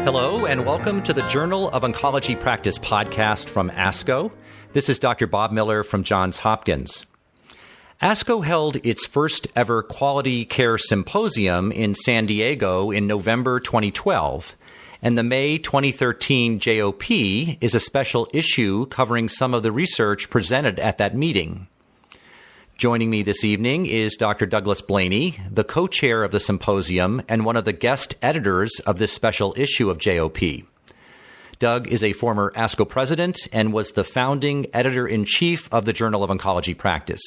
Hello, and welcome to the Journal of Oncology Practice podcast from ASCO. This is Dr. Bob Miller from Johns Hopkins. ASCO held its first ever Quality Care Symposium in San Diego in November 2012, and the May 2013 JOP is a special issue covering some of the research presented at that meeting. Joining me this evening is Dr. Douglas Blayney, the co-chair of the symposium and one of the guest editors of this special issue of JOP. Doug is a former ASCO president and was the founding editor-in-chief of the Journal of Oncology Practice.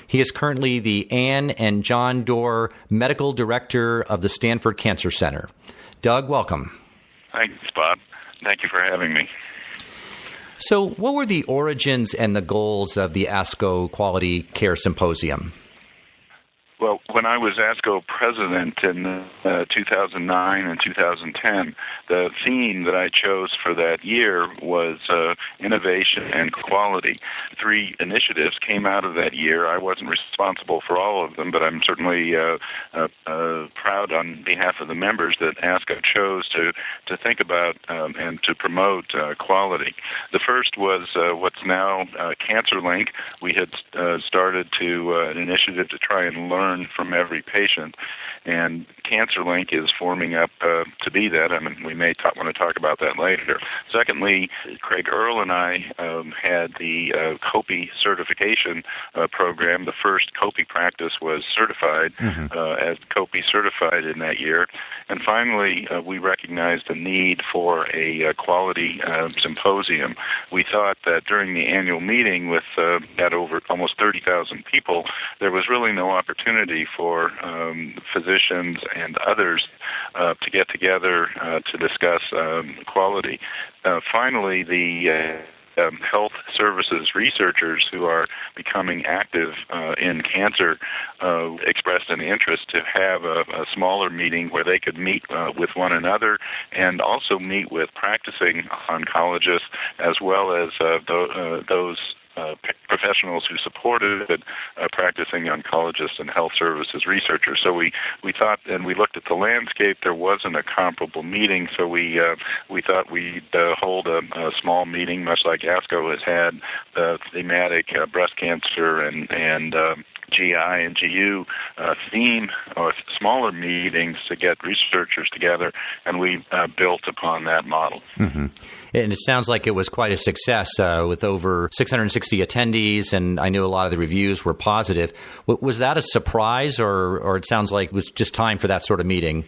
He is currently the Ann and John Doerr Medical Director of the Stanford Cancer Center. Doug, welcome. Thanks, Bob. Thank you for having me. So what were the origins and the goals of the ASCO Quality Care Symposium? Well, when I was ASCO president in 2009 and 2010, the theme that I chose for that year was innovation and quality. 3 initiatives came out of that year. I wasn't responsible for all of them, but I'm certainly proud on behalf of the members that ASCO chose to think about and to promote quality. The first was what's now CancerLink. We had started an initiative to try and learn from every patient, and CancerLink is forming up to be that. I mean, we may want to talk about that later. Secondly, Craig Earle and I had the COPI certification program. The first COPI practice was certified as COPI certified in that year. And finally, we recognized the need for a quality symposium. We thought that during the annual meeting with at over almost 30,000 people, there was really no opportunity for physicians and others to get together to discuss quality. Finally, the health services researchers who are becoming active in cancer expressed an interest to have a smaller meeting where they could meet with one another and also meet with practicing oncologists as well as those professionals who supported practicing oncologists and health services researchers. So we thought, and we looked at the landscape, there wasn't a comparable meeting, so we thought we'd hold a small meeting, much like ASCO has had the thematic breast cancer and GI and GU theme or smaller meetings to get researchers together, and we built upon that model. Mm-hmm. And it sounds like it was quite a success with over 660 attendees, and I know a lot of the reviews were positive. Was that a surprise, or it sounds like it was just time for that sort of meeting?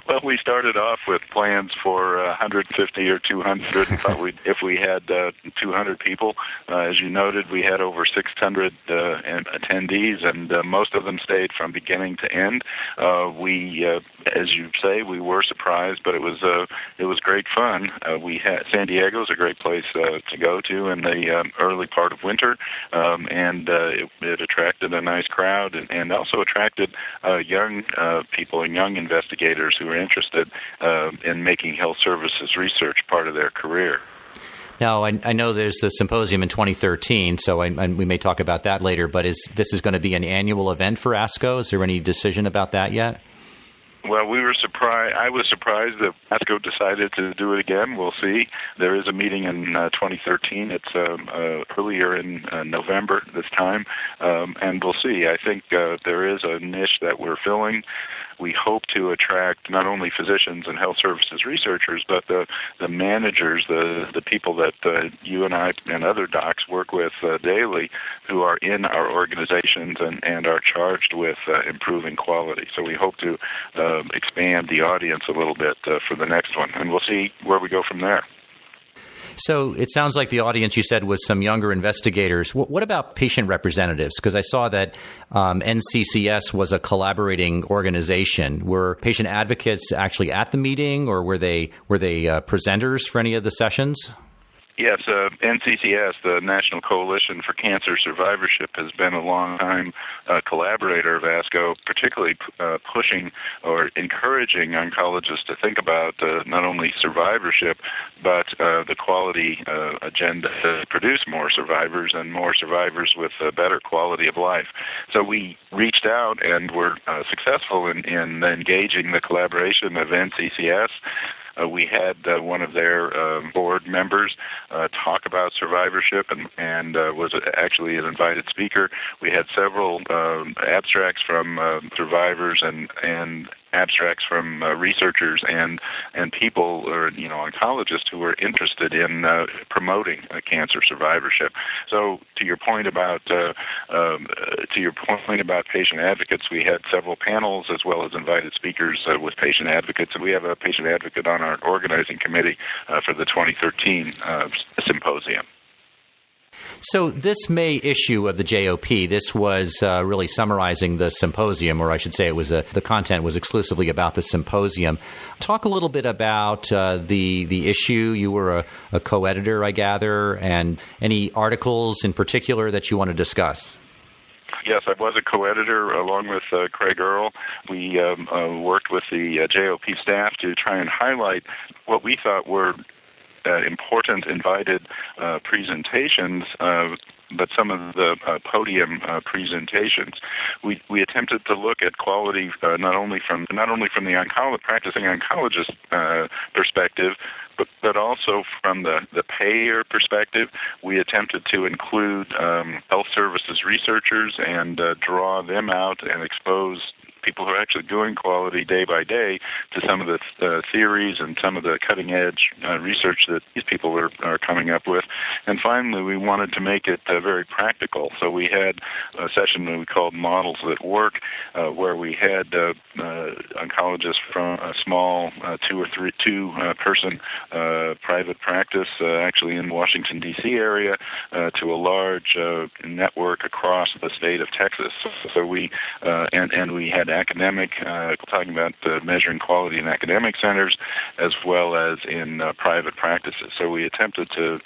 Well, we started off with plans for 150 or 200. Thought if we had 200 people, as you noted, we had over 600 attendees, and most of them stayed from beginning to end. As you say, we were surprised, but it was great fun. San Diego is a great place to go to in the early part of winter, and it attracted a nice crowd, and also attracted young people and young investigators who are interested in making health services research part of their career. Now, I know there's the symposium in 2013, so we may talk about that later, but this is going to be an annual event for ASCO? Is there any decision about that yet? Well, we were surprised. I was surprised that ASCO decided to do it again. We'll see. There is a meeting in 2013. It's earlier in November this time, and we'll see. I think there is a niche that we're filling. We hope to attract not only physicians and health services researchers, but the managers, the people that you and I and other docs work with daily who are in our organizations and are charged with improving quality. So we hope to expand the audience a little bit for the next one, and we'll see where we go from there. So it sounds like the audience, you said, was some younger investigators. What about patient representatives? Because I saw that NCCS was a collaborating organization. Were patient advocates actually at the meeting, or were they presenters for any of the sessions? Yes, NCCS, the National Coalition for Cancer Survivorship, has been a long-time collaborator of ASCO, particularly pushing or encouraging oncologists to think about not only survivorship, but the quality agenda to produce more survivors and more survivors with a better quality of life. So we reached out and were successful in engaging the collaboration of NCCS. We had one of their board members talk about survivorship and was actually an invited speaker. We had several abstracts from survivors and abstracts from researchers and people, or oncologists who were interested in promoting cancer survivorship. So to your point about patient advocates, we had several panels as well as invited speakers with patient advocates, and we have a patient advocate on our organizing committee for the 2013 symposium. So this May issue of the JOP, this was really summarizing the symposium, or I should say it was the content was exclusively about the symposium. Talk a little bit about the issue. You were a co-editor, I gather, and any articles in particular that you want to discuss? Yes, I was a co-editor along with Craig Earle. We worked with the JOP staff to try and highlight what we thought were important invited presentations, but some of the podium presentations. We attempted to look at quality not only from the practicing oncologist perspective, but also from the payer perspective. We attempted to include health services researchers and draw them out and expose people who are actually doing quality day by day to some of the theories and some of the cutting-edge research that these people are coming up with. And finally, we wanted to make it very practical. So we had a session that we called Models That Work, where we had oncologists from a small two-person private practice, actually in the Washington, D.C. area, to a large network across the state of Texas. So we had academic, talking about measuring quality in academic centers as well as in private practices. So we attempted to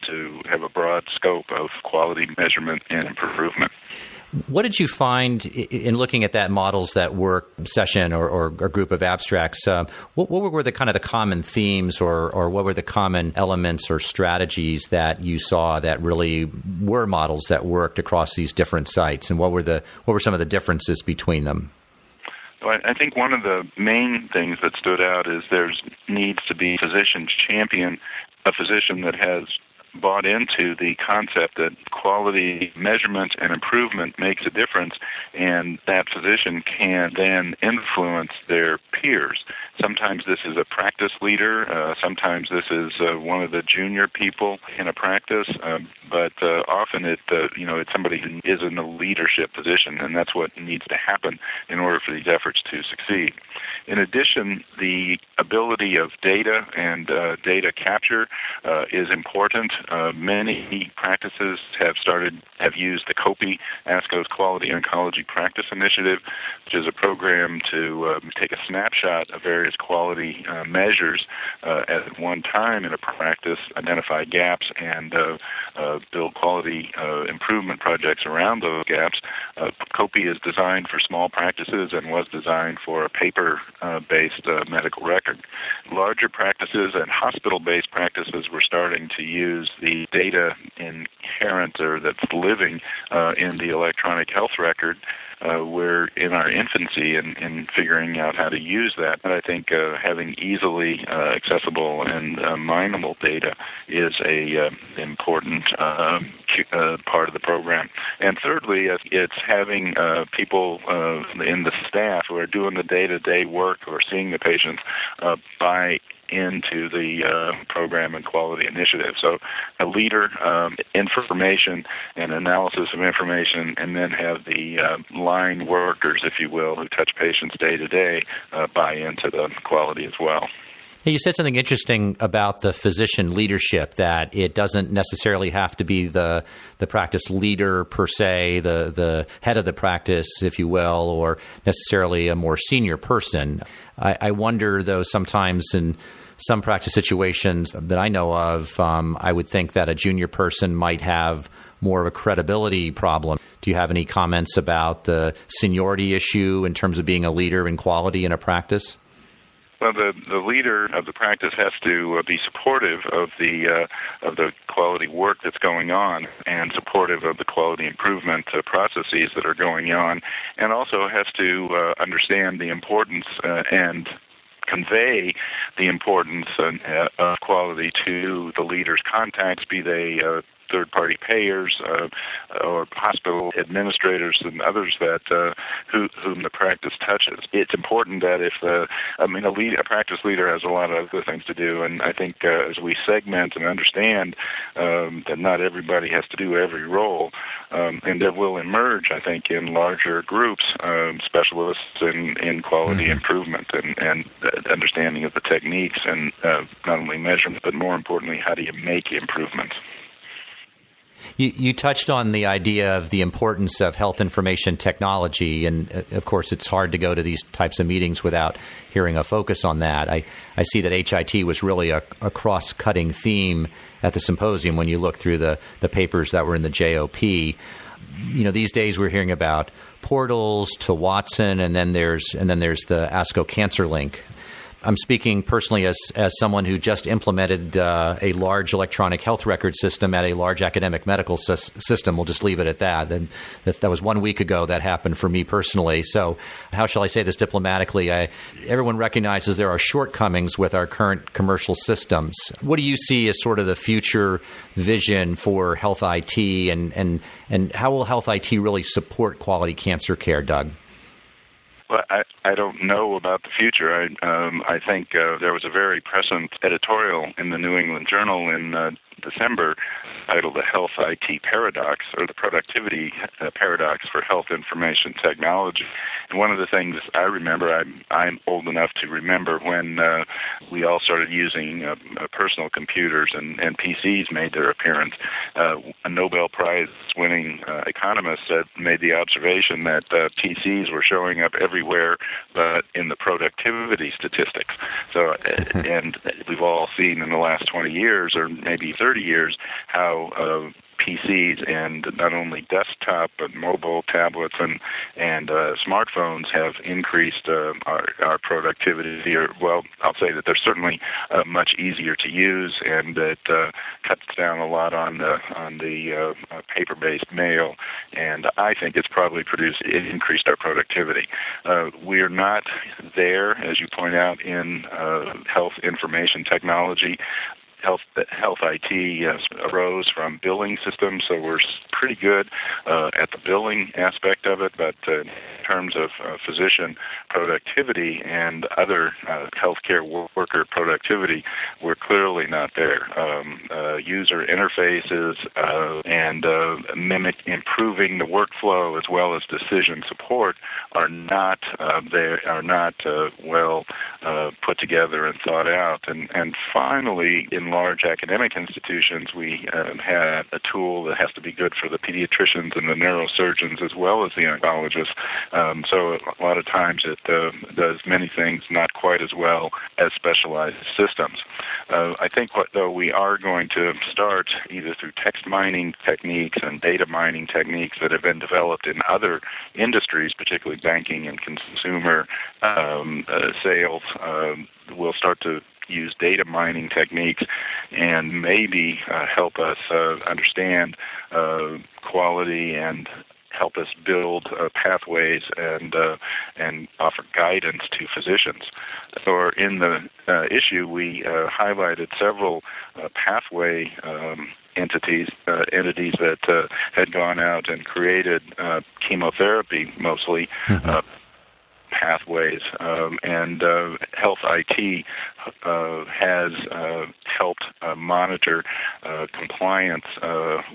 have a broad scope of quality measurement and improvement. What did you find in looking at that Models That Work session or group of abstracts? What were the kind of the common themes or what were the common elements or strategies that you saw that really were models that worked across these different sites? And what were some of the differences between them? I think one of the main things that stood out is there needs to be a physician's champion, a physician that has bought into the concept that quality measurement and improvement makes a difference, and that physician can then influence their peers. Sometimes this is a practice leader, sometimes this is one of the junior people in a practice, but often it's somebody who is in a leadership position, and that's what needs to happen in order for these efforts to succeed. In addition, the ability of data and data capture is important. Many practices have used the COPI, ASCO's Quality Oncology Practice Initiative, which is a program to take a snapshot of various quality measures at one time in a practice, identify gaps, and build quality improvement projects around those gaps. COPI is designed for small practices and was designed for a paper-based medical record. Larger practices and hospital-based practices were starting to use the data inherent or that's living in the electronic health record. We're in our infancy in figuring out how to use that. And I think having easily accessible and mineable data is a important part of the program. And thirdly, it's having people in the staff who are doing the day-to-day work or seeing the patients buy into the program and quality initiative. So a leader, information and analysis of information, and then have the line workers, if you will, who touch patients day to day, buy into the quality as well. You said something interesting about the physician leadership, that it doesn't necessarily have to be the practice leader per se, the head of the practice, if you will, or necessarily a more senior person. I wonder, though, sometimes in some practice situations that I know of, I would think that a junior person might have more of a credibility problem. Do you have any comments about the seniority issue in terms of being a leader in quality in a practice? Well, the leader of the practice has to be supportive of the quality work that's going on and supportive of the quality improvement processes that are going on, and also has to understand the importance and convey the importance of quality to the leader's contacts, be they third-party payers or hospital administrators and others that whom the practice touches. It's important that if a practice leader has a lot of other things to do, and I think as we segment and understand that not everybody has to do every role, and that will emerge, I think, in larger groups, specialists in quality improvement and understanding of the techniques and not only measurement, but more importantly, how do you make improvements. You touched on the idea of the importance of health information technology, and of course it's hard to go to these types of meetings without hearing a focus on that. I see that HIT was really a cross-cutting theme at the symposium when you look through the papers that were in the JOP. These days we're hearing about portals to Watson, and then there's the ASCO Cancer Link. I'm speaking personally as someone who just implemented a large electronic health record system at a large academic medical system. We'll just leave it at that. And that was 1 week ago that happened for me personally. So how shall I say this diplomatically? Everyone recognizes there are shortcomings with our current commercial systems. What do you see as sort of the future vision for health IT, and how will health IT really support quality cancer care, Doug? Well, I don't know about the future. I think there was a very prescient editorial in the New England Journal in December titled The Health IT Paradox, or the Productivity Paradox for Health Information Technology. And one of the things I remember, I'm old enough to remember when we all started using personal computers and PCs made their appearance. A Nobel Prize-winning economist made the observation that PCs were showing up everywhere but in the productivity statistics. So, and we've all seen in the last 20 years, or maybe 30 years, how PCs and not only desktop but mobile tablets and smartphones have increased our productivity. Well, I'll say that they're certainly much easier to use, and it cuts down a lot on the paper-based mail. And I think it's probably increased our productivity. We're not there, as you point out, in health information technology. Health IT arose from billing systems, so we're pretty good at the billing aspect of it, but in terms of physician productivity and other healthcare worker productivity, we're clearly not there. User interfaces and improving the workflow as well as decision support are not well put together and thought out. And finally, in large academic institutions, we have a tool that has to be good for the pediatricians and the neurosurgeons as well as the oncologists. So a lot of times it does many things not quite as well as specialized systems. I think though we are going to start either through text mining techniques and data mining techniques that have been developed in other industries, particularly banking and consumer sales, we'll start to use data mining techniques and maybe help us understand quality and help us build pathways and offer guidance to physicians. Or in the issue, we highlighted several pathway entities that had gone out and created chemotherapy, mostly, pathways, and Health IT has helped monitor compliance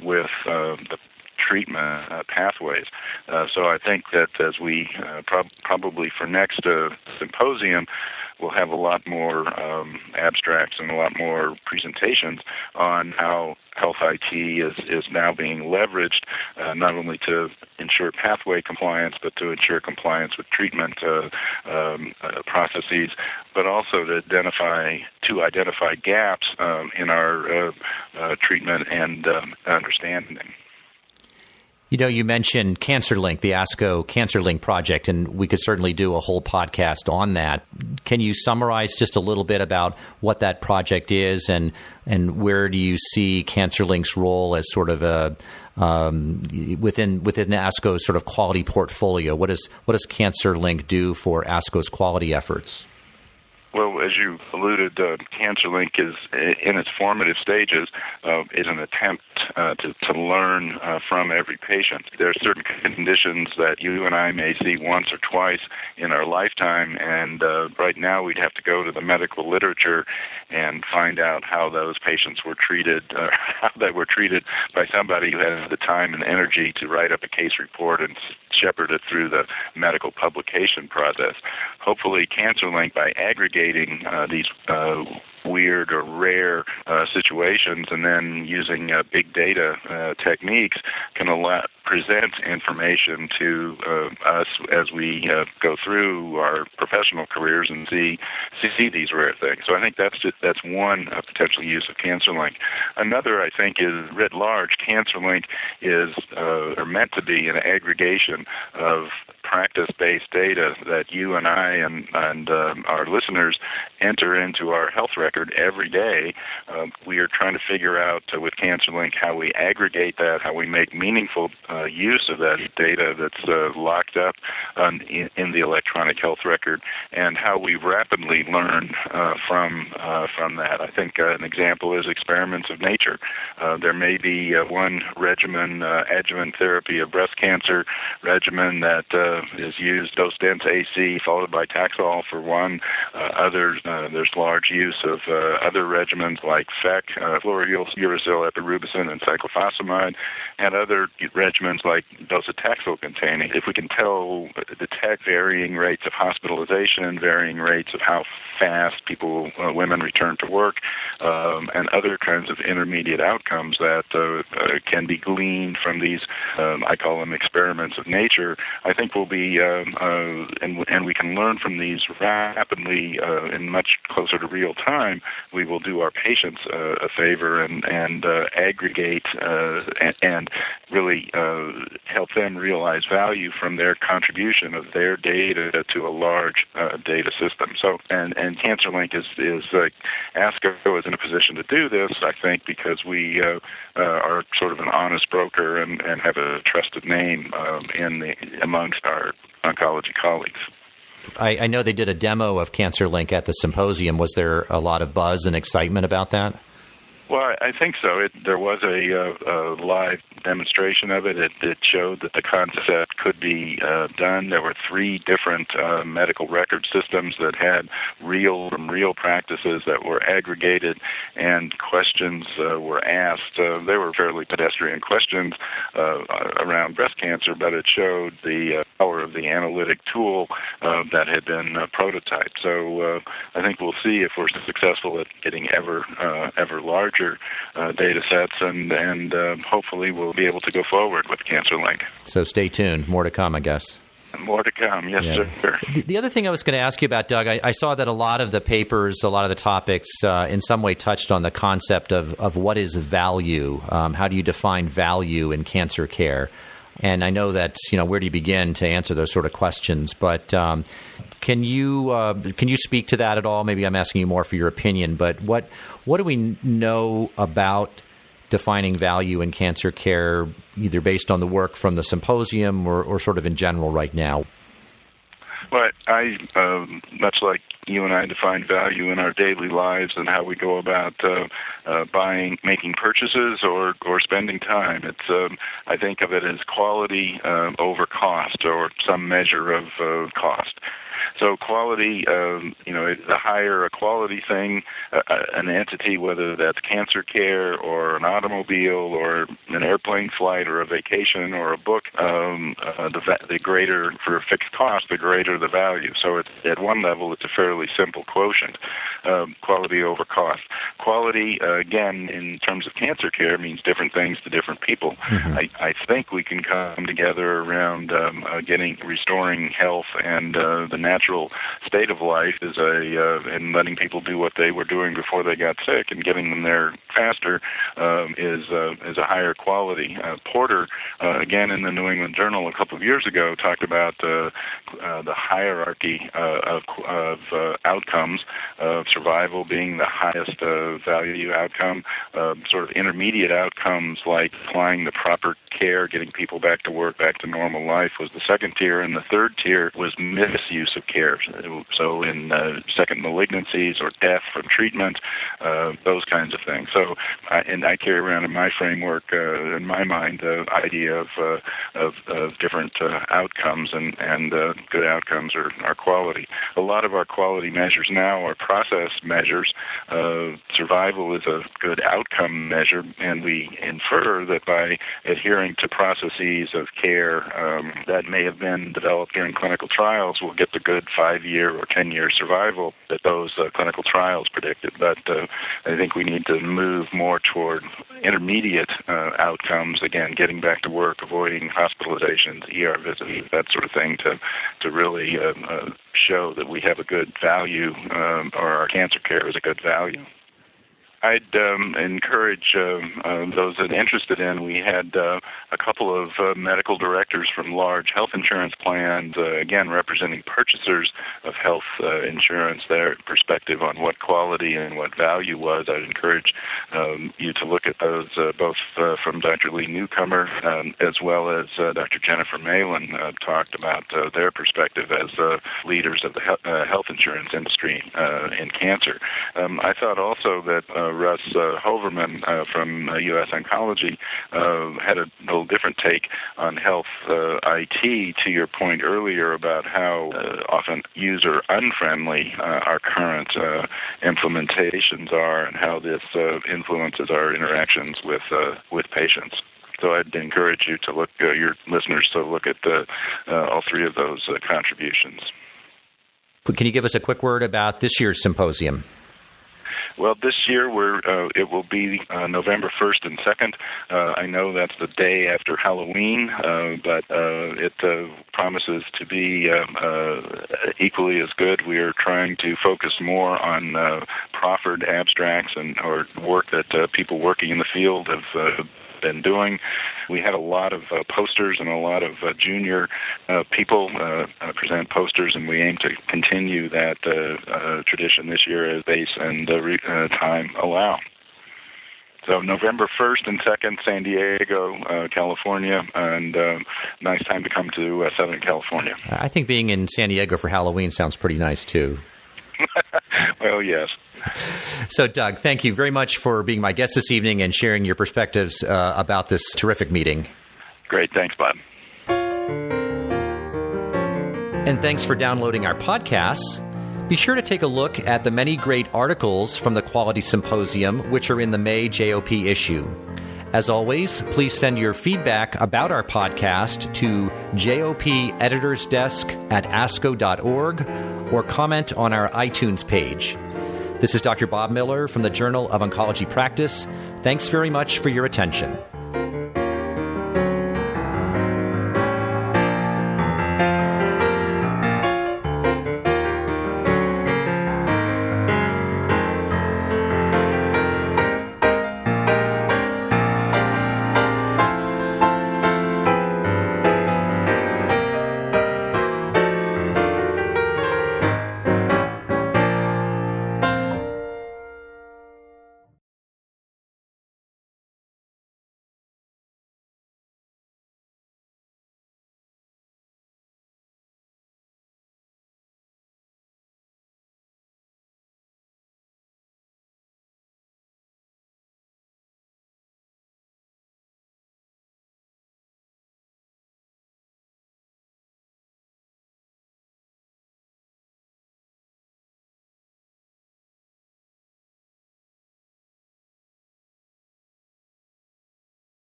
with the treatment pathways. So I think that as we probably for next symposium, we'll have a lot more abstracts and a lot more presentations on how health IT is now being leveraged, not only to ensure pathway compliance, but to ensure compliance with treatment processes, but also to identify gaps in our treatment and understanding. You know, you mentioned CancerLink, the ASCO CancerLink project, and we could certainly do a whole podcast on that. Can you summarize just a little bit about what that project is and where do you see CancerLink's role as sort of a within ASCO's sort of quality portfolio? What does CancerLink do for ASCO's quality efforts? Well, as you alluded, CancerLink is in its formative stages. Is an attempt to learn from every patient. There are certain conditions that you and I may see once or twice in our lifetime, and right now we'd have to go to the medical literature and find out how those patients were treated, how they were treated by somebody who had the time and energy to write up a case report and shepherd it through the medical publication process. Hopefully, CancerLink, by aggregating these weird or rare situations and then using big data techniques, can present information to us as we go through our professional careers and see these rare things. So I think that's one potential use of CancerLink. Another, I think, is writ large. CancerLink is meant to be an aggregation of practice-based data that you and I and our listeners enter into our health record every day. We are trying to figure out with CancerLink how we aggregate that, how we make meaningful use of that data that's locked up in the electronic health record, and how we rapidly learn from that. I think an example is experiments of nature. There may be one regimen, adjuvant therapy of breast cancer regimen that is used dose-dense AC followed by Taxol for one. There's large use of other regimens like FEC, fluorouracil, epirubicin, and cyclophosphamide, and other regimens like docetaxel containing. If we can detect varying rates of hospitalization, varying rates of how fast women return to work, and other kinds of intermediate outcomes that can be gleaned from these, I call them experiments of nature, I think will be, and we can learn from these rapidly and much closer to real time. We will do our patients a favor and aggregate and really help them realize value from their contribution of their data to a large data system. So, and CancerLink is ASCO is in a position to do this, I think, because we are sort of an honest broker and have a trusted name amongst our oncology colleagues. I know they did a demo of CancerLink at the symposium. Was there a lot of buzz and excitement about that? Well, I think so. There was a live demonstration of it. It showed that the concept could be done. There were 3 different medical record systems that had real practices that were aggregated, and questions were asked. They were fairly pedestrian questions around breast cancer, but it showed the power of the analytic tool that had been prototyped. So I think we'll see if we're successful at getting ever larger data sets, and hopefully we'll be able to go forward with CancerLink. So stay tuned. More to come, I guess. More to come, yes, sir. The other thing I was going to ask you about, Doug, I saw that a lot of the papers, a lot of the topics in some way touched on the concept of what is value. How do you define value in cancer care? And I know that, where do you begin to answer those sort of questions? But can you speak to that at all? Maybe I'm asking you more for your opinion, but what do we know about defining value in cancer care, either based on the work from the symposium or sort of in general right now? Well, I much like you and I define value in our daily lives and how we go about making purchases or spending time. It's I think of it as quality over cost, or some measure of cost. So quality, the higher a quality thing, an entity, whether that's cancer care or an automobile or an airplane flight or a vacation or a book, the greater, for a fixed cost, the greater the value. So it's, at one level, it's a fairly simple quotient, quality over cost. Quality, again, in terms of cancer care, means different things to different people. Mm-hmm. I think we can come together around restoring health and the natural state of life and letting people do what they were doing before they got sick and getting them there faster is a higher quality. Porter, again in the New England Journal a couple of years ago, talked about the hierarchy of outcomes, survival being the highest value outcome, sort of intermediate outcomes like applying the proper care, getting people back to work, back to normal life was the second tier, and the third tier was misuse of care. So in second malignancies or death from treatment, those kinds of things. So, I carry around in my framework, in my mind, the idea of different outcomes, and good outcomes are quality. A lot of our quality measures now are process measures. Survival is a good outcome measure, and we infer that by adhering to processes of care that may have been developed during clinical trials, we'll get the good 5-year or 10-year survival that those clinical trials predicted. But I think we need to move more toward intermediate outcomes, again, getting back to work, avoiding hospitalizations, ER visits, that sort of thing, to really show that we have a good value, or our cancer care is a good value. I'd encourage those that are interested in. We had a couple of medical directors from large health insurance plans, again representing purchasers of health insurance, their perspective on what quality and what value was. I'd encourage you to look at those, both from Dr. Lee Newcomer as well as Dr. Jennifer Malin talked about their perspective as leaders of the health insurance industry in cancer. I thought also that Russ Hoverman from U.S. Oncology had a little different take on health IT, to your point earlier about how often user-unfriendly our current implementations are and how this influences our interactions with patients. So I'd encourage you to look, your listeners, to look at all three of those contributions. Can you give us a quick word about this year's symposium? Well, this year it will be November 1st and 2nd. I know that's the day after Halloween, but it promises to be equally as good. We are trying to focus more on proffered abstracts or work that people working in the field have been doing. We had a lot of posters and a lot of junior people present posters, and we aim to continue that tradition this year as space and time allow. So November 1st and 2nd, San Diego, California, and nice time to come to Southern California. I think being in San Diego for Halloween sounds pretty nice, too. Well, yes. So, Doug, thank you very much for being my guest this evening and sharing your perspectives about this terrific meeting. Great. Thanks, Bob. And thanks for downloading our podcasts. Be sure to take a look at the many great articles from the Quality Symposium, which are in the May JOP issue. As always, please send your feedback about our podcast to jopeditorsdesk@asco.org or comment on our iTunes page. This is Dr. Bob Miller from the Journal of Oncology Practice. Thanks very much for your attention.